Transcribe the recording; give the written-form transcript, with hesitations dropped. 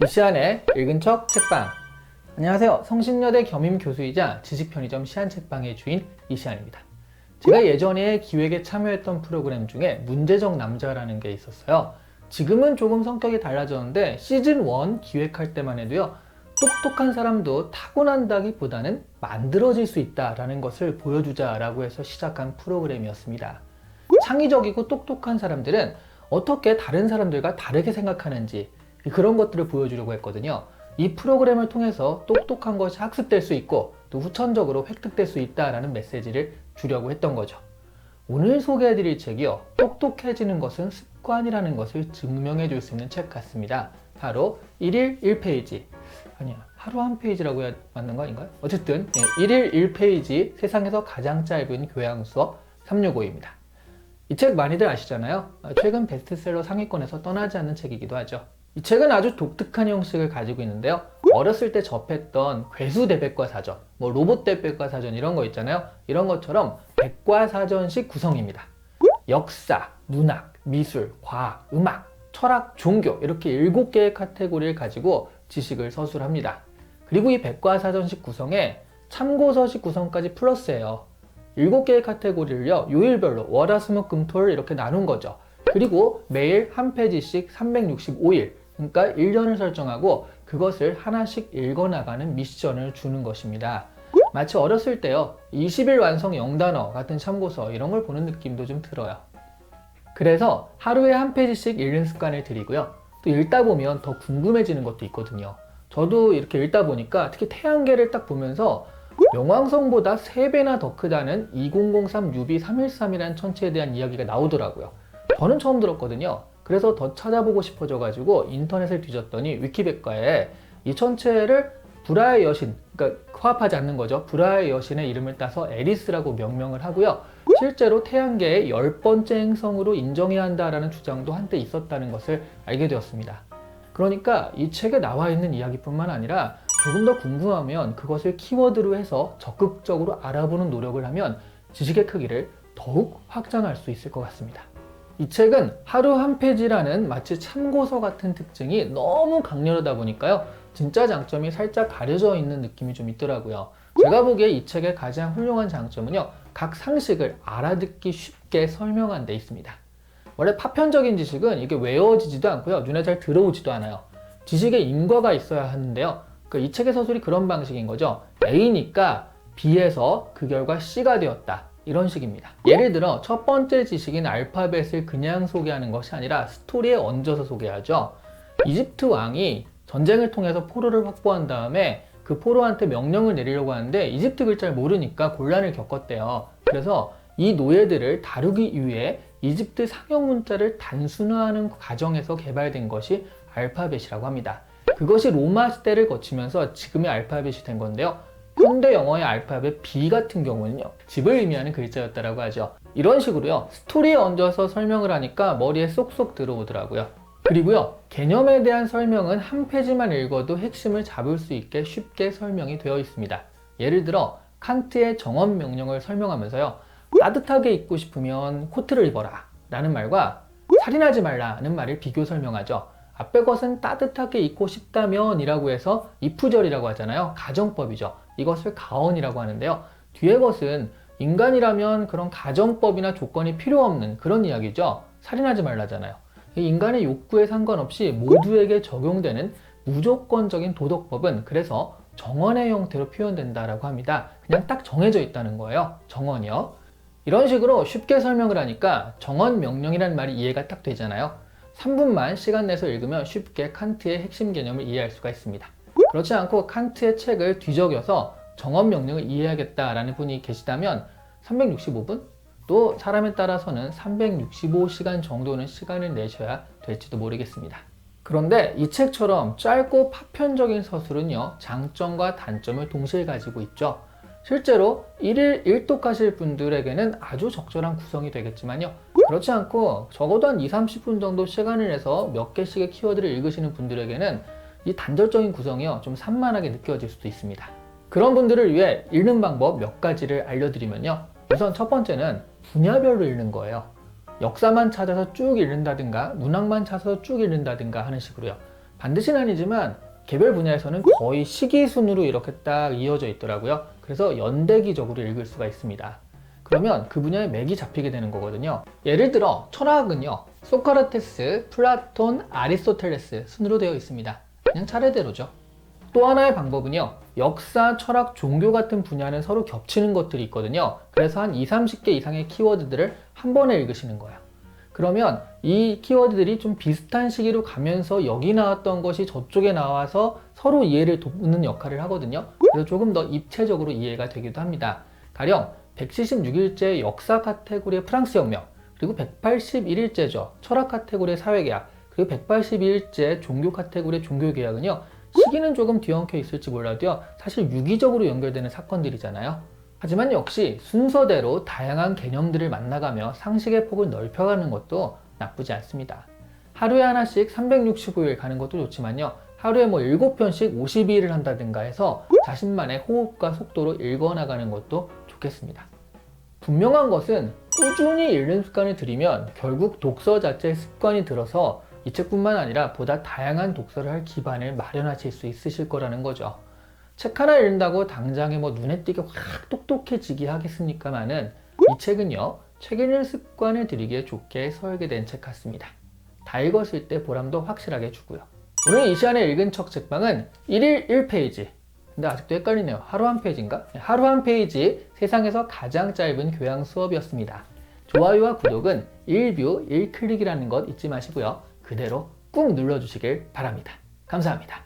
이시안의 읽은 척 책방. 안녕하세요. 성신여대 겸임교수이자 지식편의점 시안책방의 주인 이시안입니다. 제가 예전에 기획에 참여했던 프로그램 중에 문제적 남자라는 게 있었어요. 지금은 조금 성격이 달라졌는데 시즌 1 기획할 때만 해도요, 똑똑한 사람도 타고난다기보다는 만들어질 수 있다라는 것을 보여주자라고 해서 시작한 프로그램이었습니다. 창의적이고 똑똑한 사람들은 어떻게 다른 사람들과 다르게 생각하는지 그런 것들을 보여주려고 했거든요. 이 프로그램을 통해서 똑똑한 것이 학습될 수 있고 또 후천적으로 획득될 수 있다라는 메시지를 주려고 했던 거죠. 오늘 소개해드릴 책이요, 똑똑해지는 것은 습관이라는 것을 증명해 줄 수 있는 책 같습니다. 바로 1일 1페이지, 아니야, 하루 한 페이지라고 해야 맞는 거 아닌가요? 어쨌든 1일 1페이지 세상에서 가장 짧은 교양 수업 365입니다. 이 책 많이들 아시잖아요. 최근 베스트셀러 상위권에서 떠나지 않는 책이기도 하죠. 이 책은 아주 독특한 형식을 가지고 있는데요, 어렸을 때 접했던 괴수대백과사전, 로봇대백과사전 이런 거 있잖아요. 이런 것처럼 백과사전식 구성입니다. 역사, 문학, 미술, 과학, 음악, 철학, 종교 이렇게 7개의 카테고리를 가지고 지식을 서술합니다. 그리고 이 백과사전식 구성에 참고서식 구성까지 플러스해요. 7개의 카테고리를요, 요일별로 월화수목금토일 이렇게 나눈 거죠. 그리고 매일 한 페이지씩 365일, 그러니까 1년을 설정하고 그것을 하나씩 읽어나가는 미션을 주는 것입니다. 마치 어렸을 때요, 20일 완성 영단어 같은 참고서 이런 걸 보는 느낌도 좀 들어요. 그래서 하루에 한 페이지씩 읽는 습관을 들이고요, 또 읽다 보면 더 궁금해지는 것도 있거든요. 저도 이렇게 읽다 보니까 특히 태양계를 딱 보면서 명왕성보다 3배나 더 크다는 2003 UB313이라는 천체에 대한 이야기가 나오더라고요. 저는 처음 들었거든요. 그래서 더 찾아보고 싶어져 가지고 인터넷을 뒤졌더니 위키백과에 이 천체를 불화의 여신, 그러니까 화합하지 않는 거죠, 불화의 여신의 이름을 따서 에리스라고 명명을 하고요, 실제로 태양계의 10번째 행성으로 인정해야 한다라는 주장도 한때 있었다는 것을 알게 되었습니다. 그러니까 이 책에 나와 있는 이야기뿐만 아니라 조금 더 궁금하면 그것을 키워드로 해서 적극적으로 알아보는 노력을 하면 지식의 크기를 더욱 확장할 수 있을 것 같습니다. 이 책은 하루 한 페이지라는 마치 참고서 같은 특징이 너무 강렬하다 보니까요, 진짜 장점이 살짝 가려져 있는 느낌이 좀 있더라고요. 제가 보기에 이 책의 가장 훌륭한 장점은요, 각 상식을 알아듣기 쉽게 설명한 데 있습니다. 원래 파편적인 지식은 이게 외워지지도 않고요, 눈에 잘 들어오지도 않아요. 지식에 인과가 있어야 하는데요, 이 책의 서술이 그런 방식인 거죠. A니까 B에서 그 결과 C가 되었다, 이런 식입니다. 예를 들어 첫 번째 지식인 알파벳을 그냥 소개하는 것이 아니라 스토리에 얹어서 소개하죠. 이집트 왕이 전쟁을 통해서 포로를 확보한 다음에 그 포로한테 명령을 내리려고 하는데 이집트 글자를 모르니까 곤란을 겪었대요. 그래서 이 노예들을 다루기 위해 이집트 상형 문자를 단순화하는 과정에서 개발된 것이 알파벳이라고 합니다. 그것이 로마 시대를 거치면서 지금의 알파벳이 된 건데요, 현대 영어의 알파벳 B 같은 경우는요, 집을 의미하는 글자였다고 하죠. 이런 식으로요, 스토리에 얹어서 설명을 하니까 머리에 쏙쏙 들어오더라고요. 그리고요, 개념에 대한 설명은 한 페이지만 읽어도 핵심을 잡을 수 있게 쉽게 설명이 되어 있습니다. 예를 들어 칸트의 정언 명령을 설명하면서요, 따뜻하게 입고 싶으면 코트를 입어라 라는 말과 살인하지 말라는 말을 비교 설명하죠. 앞의 것은 따뜻하게 입고 싶다면 이라고 해서 이프절이라고 하잖아요. 가정법이죠. 이것을 가언이라고 하는데요, 뒤의 것은 인간이라면 그런 가정법이나 조건이 필요 없는 그런 이야기죠. 살인하지 말라잖아요. 인간의 욕구에 상관없이 모두에게 적용되는 무조건적인 도덕법은 그래서 정언의 형태로 표현된다라고 합니다. 그냥 딱 정해져 있다는 거예요, 정언이요. 이런 식으로 쉽게 설명을 하니까 정언 명령이라는 말이 이해가 딱 되잖아요. 3분만 시간 내서 읽으면 쉽게 칸트의 핵심 개념을 이해할 수가 있습니다. 그렇지 않고 칸트의 책을 뒤적여서 정언 명령을 이해하겠다라는 분이 계시다면 365분? 또 사람에 따라서는 365시간 정도는 시간을 내셔야 될지도 모르겠습니다. 그런데 이 책처럼 짧고 파편적인 서술은요, 장점과 단점을 동시에 가지고 있죠. 실제로 1일 1독 하실 분들에게는 아주 적절한 구성이 되겠지만요, 그렇지 않고 적어도 한 20-30분 정도 시간을 내서 몇 개씩의 키워드를 읽으시는 분들에게는 이 단절적인 구성이요, 좀 산만하게 느껴질 수도 있습니다. 그런 분들을 위해 읽는 방법 몇 가지를 알려드리면요, 우선 첫 번째는 분야별로 읽는 거예요. 역사만 찾아서 쭉 읽는다든가 문학만 찾아서 쭉 읽는다든가 하는 식으로요. 반드시는 아니지만 개별 분야에서는 거의 시기 순으로 이렇게 딱 이어져 있더라고요. 그래서 연대기적으로 읽을 수가 있습니다. 그러면 그 분야에 맥이 잡히게 되는 거거든요. 예를 들어 철학은요, 소크라테스, 플라톤, 아리스토텔레스 순으로 되어 있습니다. 그냥 차례대로죠. 또 하나의 방법은요, 역사, 철학, 종교 같은 분야는 서로 겹치는 것들이 있거든요. 그래서 한 20, 30개 이상의 키워드들을 한 번에 읽으시는 거예요. 그러면 이 키워드들이 좀 비슷한 시기로 가면서 여기 나왔던 것이 저쪽에 나와서 서로 이해를 돕는 역할을 하거든요. 그래서 조금 더 입체적으로 이해가 되기도 합니다. 가령 176일째 역사 카테고리의 프랑스 혁명, 그리고 181일째죠. 철학 카테고리의 사회계약, 그리고 182일째 종교 카테고리의 종교계약은요. 시기는 조금 뒤엉켜 있을지 몰라도요. 사실 유기적으로 연결되는 사건들이잖아요. 하지만 역시 순서대로 다양한 개념들을 만나가며 상식의 폭을 넓혀가는 것도 나쁘지 않습니다. 하루에 하나씩 365일 가는 것도 좋지만요. 하루에 7편씩 52일을 한다든가 해서 자신만의 호흡과 속도로 읽어나가는 것도 좋겠습니다. 분명한 것은 꾸준히 읽는 습관을 들이면 결국 독서 자체의 습관이 들어서 이 책뿐만 아니라 보다 다양한 독서를 할 기반을 마련하실 수 있으실 거라는 거죠. 책 하나 읽는다고 당장에 눈에 띄게 확 똑똑해지게 하겠습니까마는 이 책은요, 책 읽는 습관을 들이기에 좋게 설계된 책 같습니다. 다 읽었을 때 보람도 확실하게 주고요. 오늘 이 시간에 읽은 척 책방은 1일 1페이지. 근데 아직도 헷갈리네요. 하루 한 페이지인가? 하루 한 페이지, 세상에서 가장 짧은 교양 수업이었습니다. 좋아요와 구독은 1뷰 1클릭이라는 것 잊지 마시고요. 그대로 꾹 눌러주시길 바랍니다. 감사합니다.